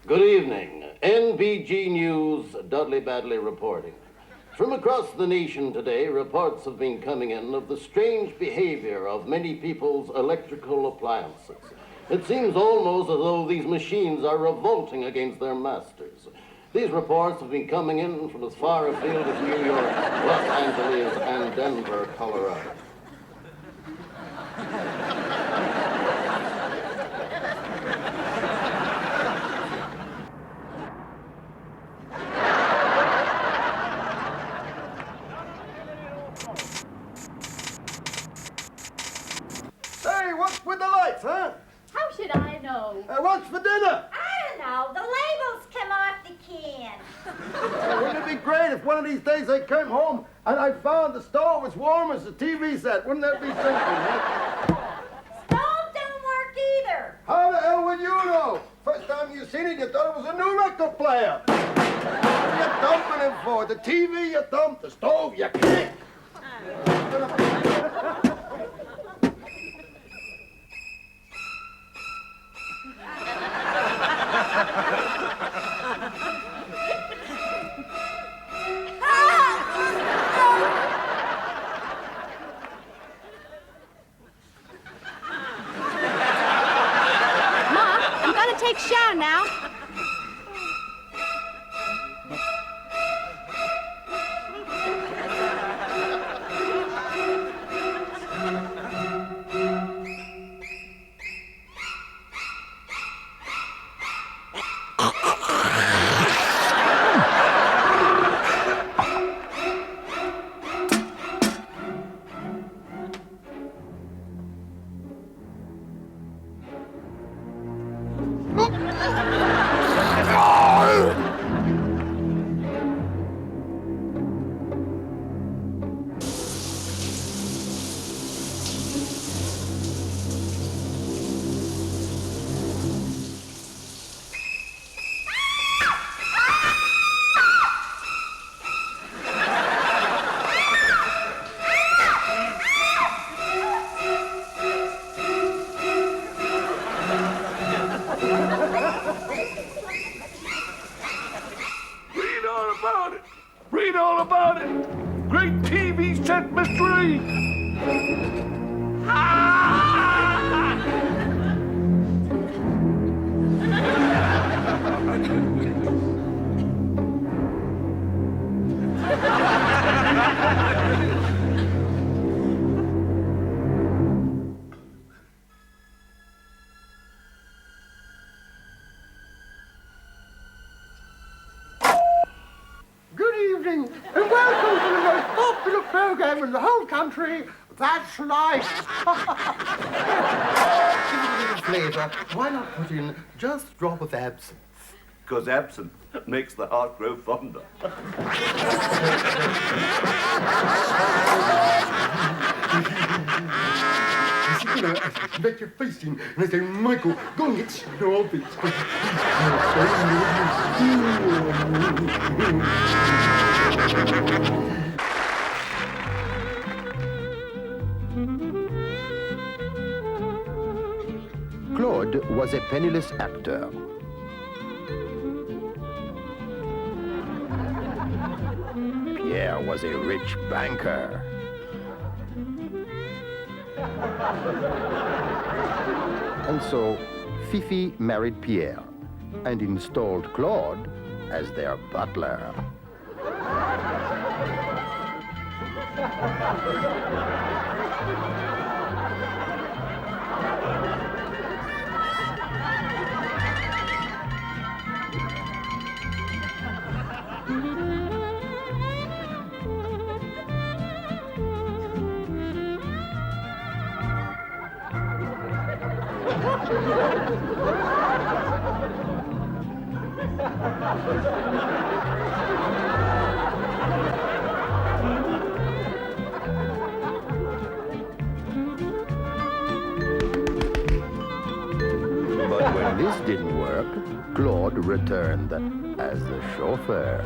Good evening. NBG News, Dudley Badley reporting. From across the nation today, reports have been coming in of the strange behavior of many people's electrical appliances. It seems almost as though these machines are revolting against their masters. These reports have been coming in from as far afield as New York, Los Angeles, and Denver, Colorado. Hey, what's with the lights, huh? How should I know? What's for dinner? I don't know. The labels come off the can. Wouldn't it be great if one of these days I came home and I found the stove as warm as the TV set? Wouldn't that be something, huh? Stove don't work either. How the hell would you know? First time you seen it, you thought it was a new record player. What are you dumping it for? The TV you dump, the stove you kick. Take a shower now. Read all about it. Great TV set mystery. And welcome to the most popular program in the whole country. That's Life. Give it a little flavor. Why not put in just a drop of absinthe? Because absinthe makes the heart grow fonder. You know, I bet you're facing, and I say, Michael, go and get Snobbits. Claude was a penniless actor. Pierre was a rich banker. And so, Fifi married Pierre and installed Claude as their butler. But when this didn't work, Claude returned as the chauffeur.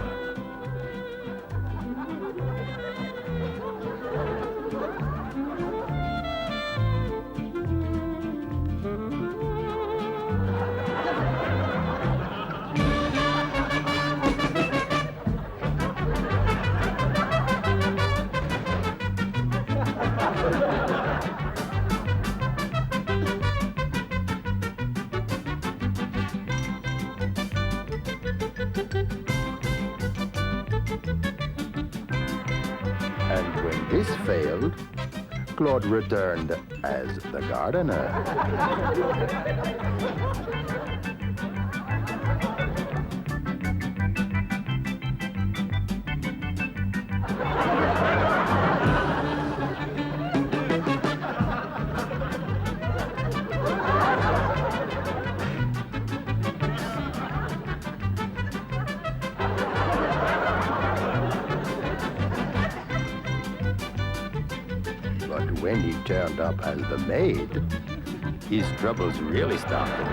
this failed, Claude returned as the gardener. But when he turned up as the maid, his troubles really started.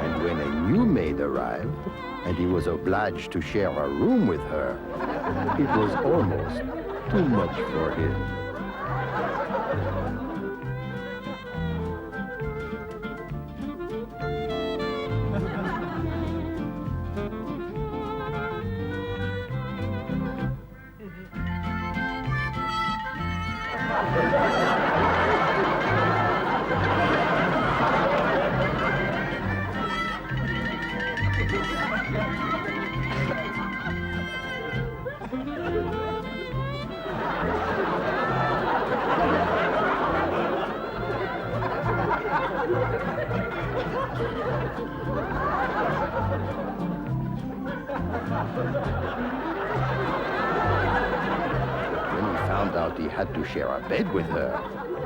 And when a new maid arrived, and he was obliged to share a room with her, it was almost too much for him. When he found out he had to share a bed with her,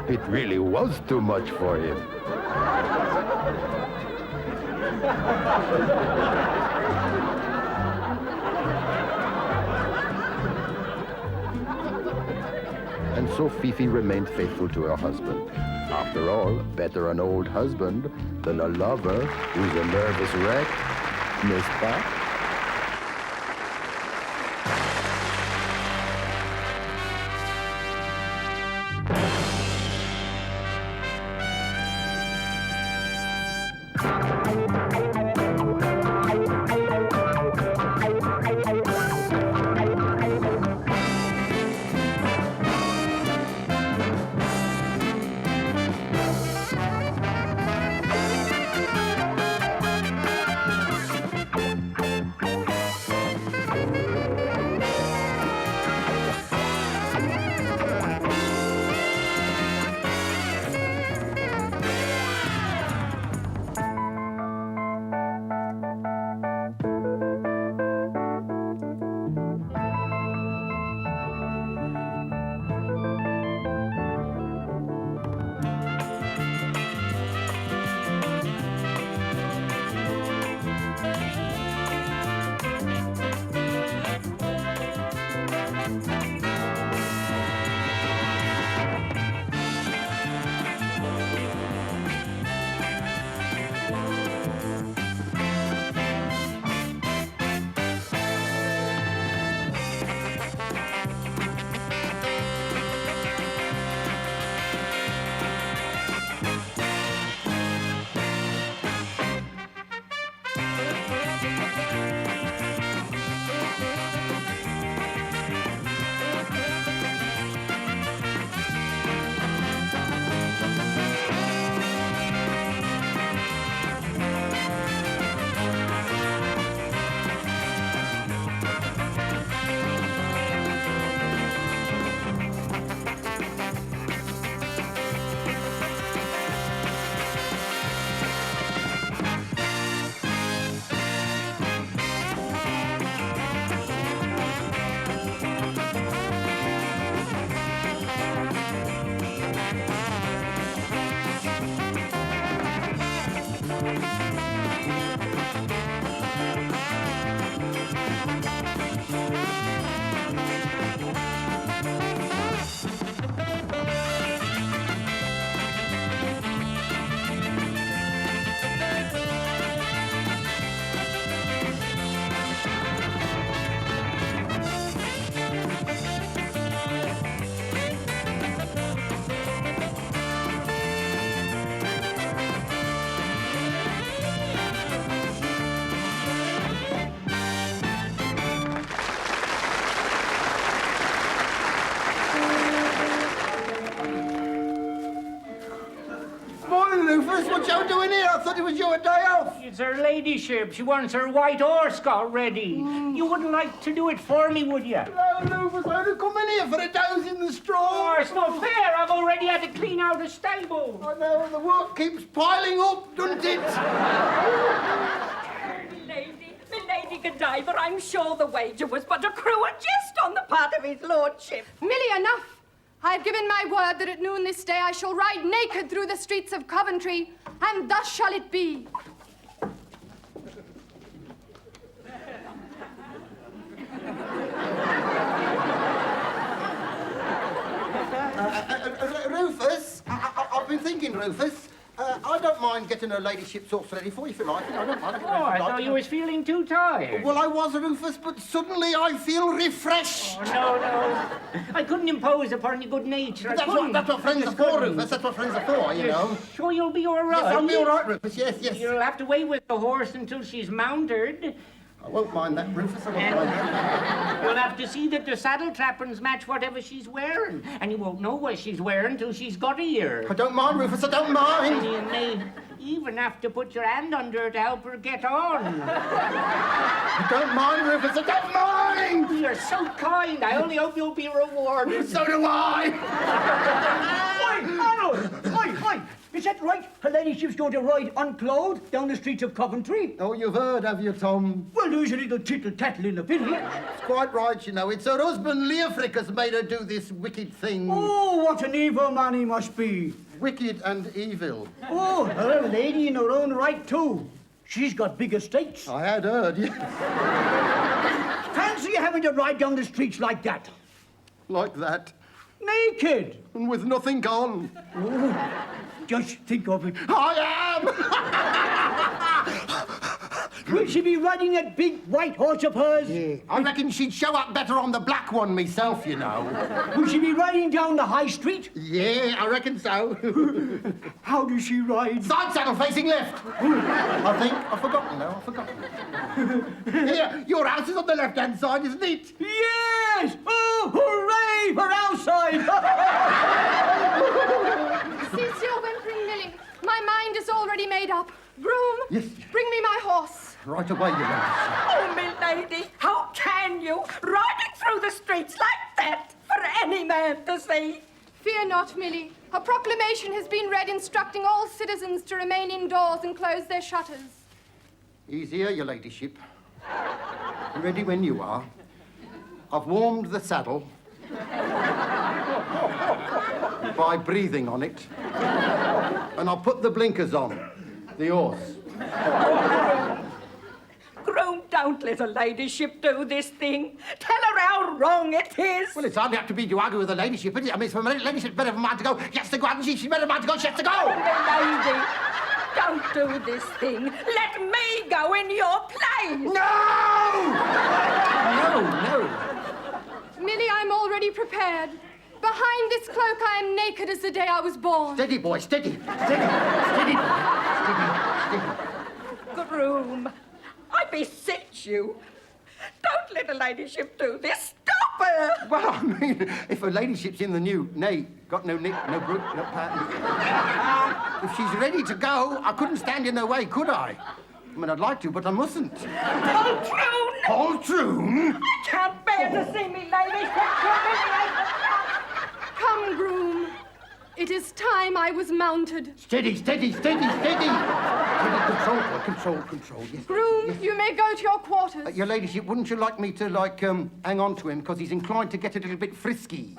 it really was too much for him. And so Fifi remained faithful to her husband. After all, better an old husband than a lover who's a nervous wreck, n'est-ce pas? offers you a day off. It's her ladyship. She wants her white horse got ready. You wouldn't like to do it for me, would you? No, Rufus, I would come in here for a doze in the straw. Oh, it's not fair. I've already had to clean out a stable. I know, the work keeps piling up, doesn't it? Milady Godiva, I'm sure the wager was but a cruel jest on the part of his lordship. Millie, enough. I've given my word that at noon this day I shall ride naked through the streets of Coventry, and thus shall it be. Rufus, I've been thinking, Rufus. I don't mind getting her ladyship's horse ready for you if you like. I don't mind. Oh, I thought you was feeling too tired. Well, I was, Rufus, but suddenly I feel refreshed. Oh, no. I couldn't impose upon your good nature. That's what friends are for, Rufus. That's what friends are for, you know. Sure you'll be all right? Yes, I'll be all right, Rufus. Yes, yes. You'll have to wait with the horse until she's mounted. I won't mind that, Rufus. I won't mind that. You'll have to see that the saddle trappings match whatever she's wearing. And you won't know what she's wearing till she's got here. I don't mind, Rufus. I don't mind. And you may even have to put your hand under her to help her get on. I don't mind, Rufus. I don't mind. You're so kind. I only hope you'll be rewarded. So do I. Oi, Arnold! Oi! Is that right? Her ladyship's going to ride unclothed down the streets of Coventry? Oh, you've heard, have you, Tom? Well, there's a little tittle-tattle in the village. It's quite right, you know. It's her husband, Leofric, has made her do this wicked thing. Oh, what an evil man he must be. Wicked and evil. Oh, her a lady in her own right, too. She's got big estates. I had heard, yeah. Fancy having to ride down the streets like that. Like that. Naked. And with nothing on. Oh, just think of it. I am! Will she be riding that big white horse of hers? Yeah. I reckon she'd show up better on the black one myself, you know. Will she be riding down the high street? Yeah, I reckon so. How does she ride? Side saddle facing left. I think. I've forgotten now. I've forgotten. Here, your house is on the left-hand side, isn't it? Yes! Oh, hooray for our side! Cease your whimpering, Millie. My mind is already made up. Groom, Yes. bring me my horse. Right away, you know. Oh, milady, how can you, riding through the streets like that for any man to see? Fear not, Millie. A proclamation has been read instructing all citizens to remain indoors and close their shutters. He's here, your ladyship. Ready when you are. I've warmed the saddle by breathing on it. And I'll put the blinkers on. The horse. Groom, don't let her ladyship do this thing. Tell her how wrong it is. Well, it's hardly up to me to argue with the ladyship, is it? I mean, it's for my ladyship's better mind to go. She has to go, hasn't she? She's better mind to go. She has to go. Milady, don't do this thing. Let me go in your place. No! No. Millie, I'm already prepared. Behind this cloak, I am naked as the day I was born. Steady, boy, steady. Steady. Groom, I beseech you. Don't let her ladyship do this. Stop her. Well, I mean, if her ladyship's in the new got no nick, no brook, no pattern. If she's ready to go, I couldn't stand in her way, could I? I mean, I'd like to, but I mustn't. Poltroon! Poltroon? I can't bear to see me ladyship humiliated. Come, groom. It is time I was mounted. Steady. Steady, control. Yes. Groom, Yes. you may go to your quarters. Your ladyship, wouldn't you like me to, hang on to him, because he's inclined to get a little bit frisky?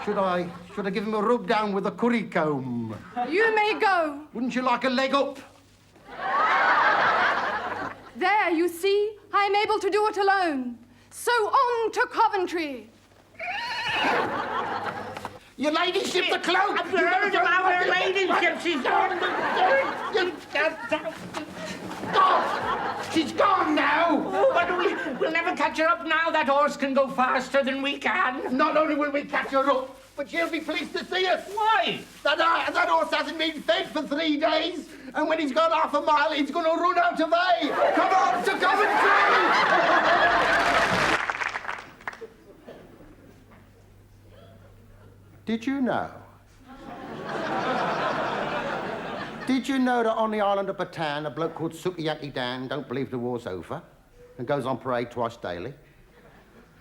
Should I give him a rub down with a curry comb? You may go. Wouldn't you like a leg up? There, you see, I am able to do it alone. So on to Coventry. Your ladyship, the cloak! I've heard about her ladyship. She's on She's gone now! Oh, but we'll never catch her up now. That horse can go faster than we can. Not only will we catch her up, but she'll be pleased to see us. Why? That horse hasn't been fed for 3 days, and when he's gone half a mile, he's going to run out of hay. Come on to Coventry! Did you know did you know that on the island of Bataan, a bloke called Sukiyaki Dan don't believe the war's over and goes on parade twice daily?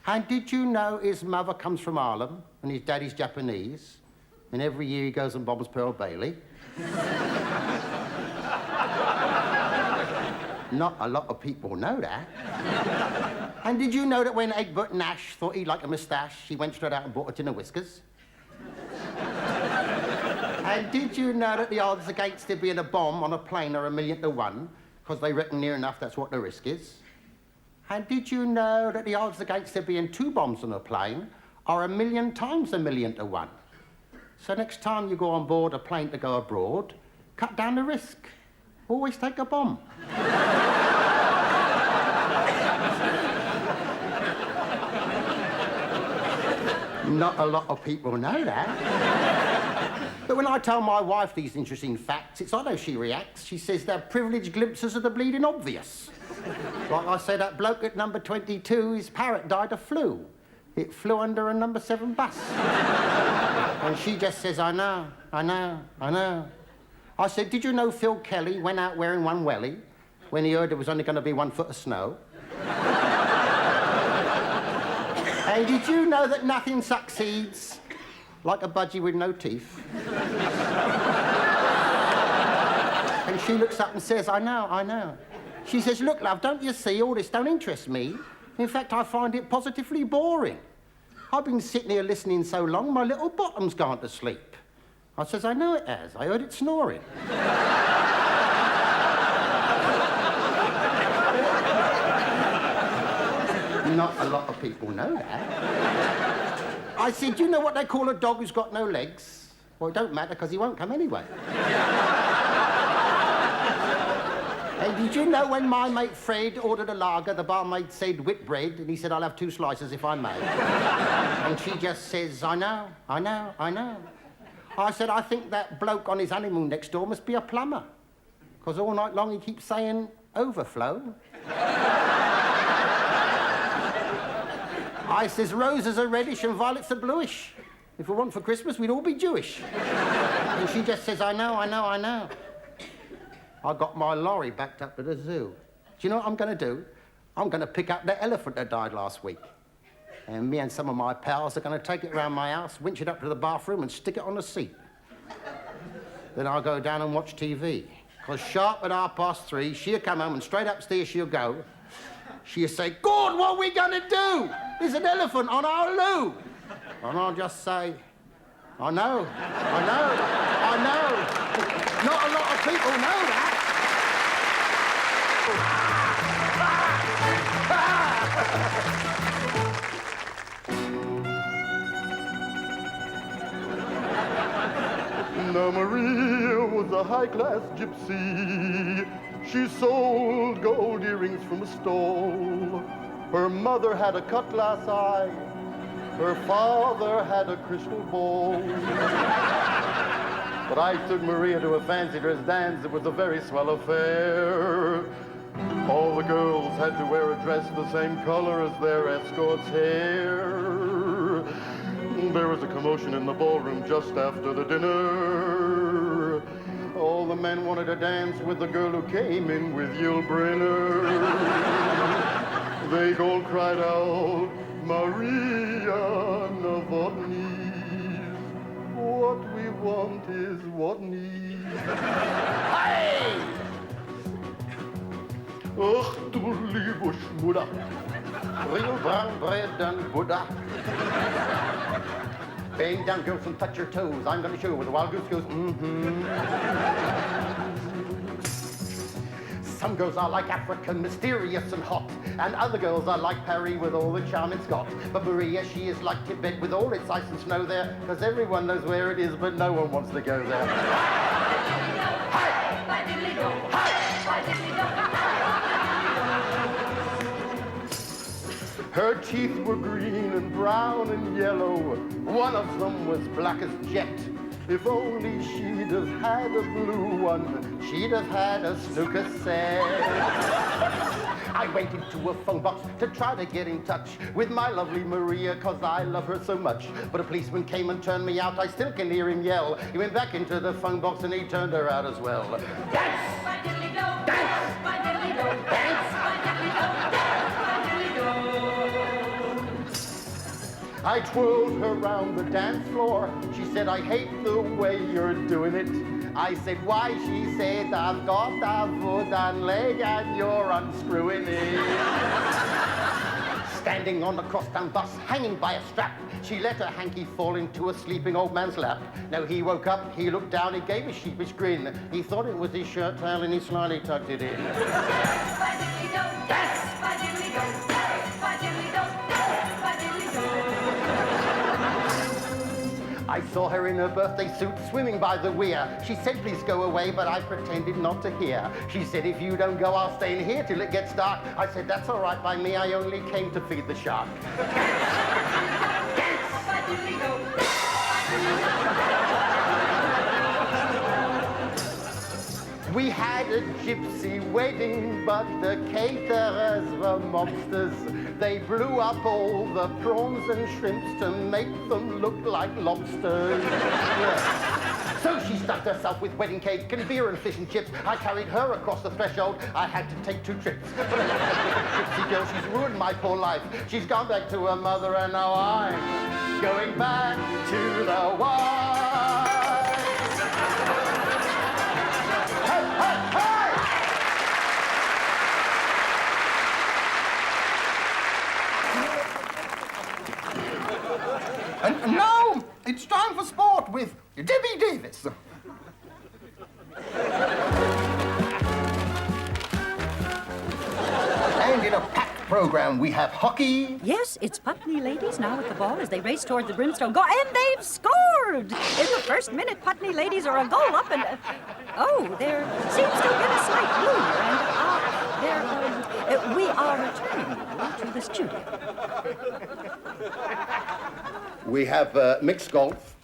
And did you know his mother comes from Harlem and his daddy's Japanese, and every year he goes and bombs Pearl Bailey? Not a lot of people know that. And did you know that when Egbert Nash thought he'd like a moustache, he went straight out and bought a tin of whiskers? And did you know that the odds against there being a bomb on a plane are 1,000,000 to 1, because they reckon near enough that's what the risk is? And did you know that the odds against there being 2 bombs on a plane are 1,000,000 times 1,000,000 to 1? So next time you go on board a plane to go abroad, cut down the risk. Always take a bomb. Not a lot of people know that. But when I tell my wife these interesting facts, it's odd how she reacts. She says they're privileged glimpses of the bleeding obvious. Like I say, that bloke at number 22, his parrot died of flu. It flew under a number 7 bus. And she just says, I know, I know, I know. I said, did you know Phil Kelly went out wearing one welly when he heard there was only going to be 1 foot of snow? And did you know that nothing succeeds like a budgie with no teeth? And she looks up and says, I know, I know. She says, look, love, don't you see, all this don't interest me. In fact, I find it positively boring. I've been sitting here listening so long, my little bottom's gone to sleep. I says, I know it has. I heard it snoring. Not a lot of people know that. I said, do you know what they call a dog who's got no legs? Well, it don't matter, because he won't come anyway. And did you know when my mate Fred ordered a lager, the barmaid said whitbread, and he said, I'll have 2 slices if I may. And she just says, I know, I know, I know. I said, I think that bloke on his honeymoon next door must be a plumber, because all night long he keeps saying, overflow. I says, roses are reddish and violets are bluish. If we want for Christmas, we'd all be Jewish. And she just says, I know, I know, I know. I got my lorry backed up to the zoo. Do you know what I'm going to do? I'm going to pick up the elephant that died last week. And me and some of my pals are going to take it around my house, winch it up to the bathroom and stick it on the seat. Then I'll go down and watch TV. Because sharp at 3:30, she'll come home and straight upstairs she'll go. She'll say, God, what are we going to do? There's an elephant on our loo. And I'll just say, I know, I know, I know. Not a lot of people know that. Now Maria was a high-class gypsy. She sold gold earrings from a stall. Her mother had a cut-glass eye. Her father had a crystal ball. But I took Maria to a fancy dress dance. It was a very swell affair. All the girls had to wear a dress the same color as their escort's hair. There was a commotion in the ballroom just after the dinner. All the men wanted to dance with the girl who came in with Yul Brynner. They all cried out, Maria Novotny. What we want is what needs. Hey! Ach, du liebe Schmutter. Real brown bread and Buddha. Bang down, girls, and touch your toes. I'm going to show you where the wild goose goes. Some girls are like African, mysterious and hot. And other girls are like Paris with all the charm it's got. But Maria, she is like Tibet with all its ice and snow there. Because everyone knows where it is, but no one wants to go there. Her teeth were green and brown and yellow. One of them was black as jet. If only she'd have had a blue one, she'd have had a snooker set. I went into a phone box to try to get in touch with my lovely Maria, 'cause I love her so much. But a policeman came and turned me out. I still can hear him yell. He went back into the phone box and he turned her out as well. Dance! Dance! Dance! I twirled her round the dance floor. She said, I hate the way you're doing it. I said, why? She said, I've got a foot and leg and you're unscrewing it. Standing on the crosstown bus, hanging by a strap, she let her hanky fall into a sleeping old man's lap. Now he woke up, he looked down, he gave a sheepish grin. He thought it was his shirt tail and he slyly tucked it in. I saw her in her birthday suit swimming by the weir. She said, please go away, but I pretended not to hear. She said, if you don't go, I'll stay in here till it gets dark. I said, that's all right by me, I only came to feed the shark. We had a gypsy wedding, but the caterers were mobsters. They blew up all the prawns and shrimps to make them look like lobsters. Yeah. So she stuffed herself with wedding cake and beer and fish and chips. I carried her across the threshold. I had to take 2 trips. But gypsy girl, she's ruined my poor life. She's gone back to her mother and now I'm going back to the wife. Hey, hey, hey! And now it's time for sport with Debbie Davis. And in a packed program, we have hockey. Yes, it's Putney ladies now at the ball as they race toward the brimstone goal, and they've scored! In the first minute, Putney ladies are a goal up, and there seems to have been a slight blunder, and we are returning to the studio. We have mixed golf.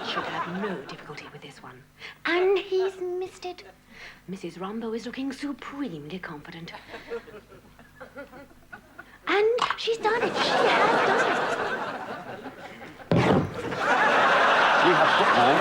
Should have no difficulty with this one. And he's missed it. Mrs. Rombo is looking supremely confident. And she's done it. She has done it. We have football.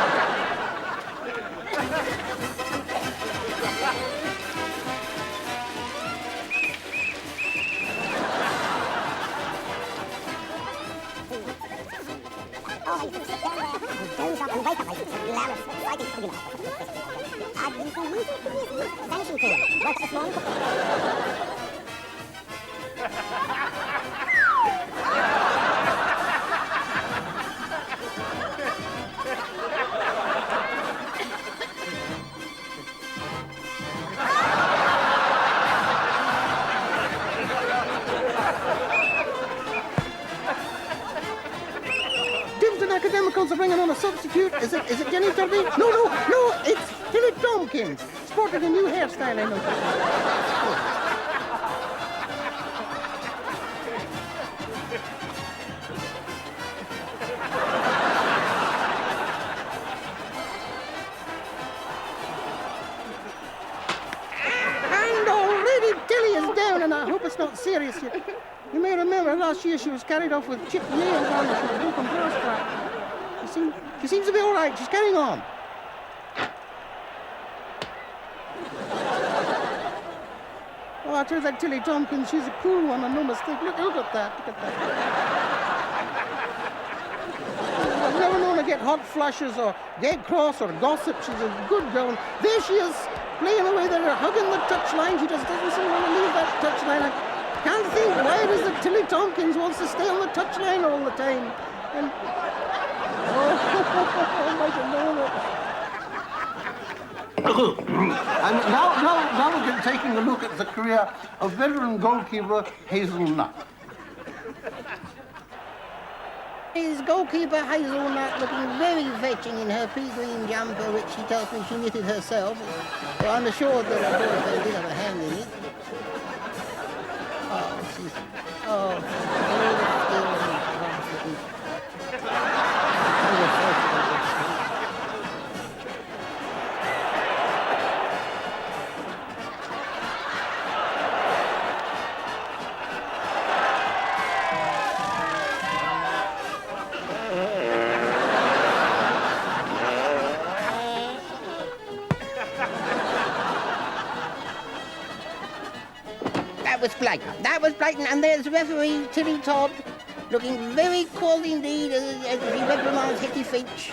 Academicals are bringing on a substitute. Is it Jenny Turvey? No, it's Tilly Tompkins. Sported a new hairstyle, I know. And already Tilly is down, and I hope it's not serious yet. You may remember last year she was carried off with chipped nail varnish and a broken glass crack. She seems to be all right. She's carrying on. Oh, I tell you that Tilly Tompkins, she's a cool one and no mistake. Look at that. I've never known her get hot flushes or get cross or gossip. She's a good girl. And there she is, playing away there, hugging the touchline. She just doesn't seem to want to leave that touchline. Can't think why it is that Tilly Tompkins wants to stay on the touchline all the time. And I might have known it. And now we're taking a look at the career of veteran goalkeeper Hazelnut. Is goalkeeper Hazelnut looking very fetching in her pea green jumper, which she tells me she knitted herself. So I'm assured that her boyfriend did have a hand in it. Oh, she's... Oh, was blatant. That was blatant. And there's referee Tilly Todd, looking very cold indeed as he reprimands Hetty Finch.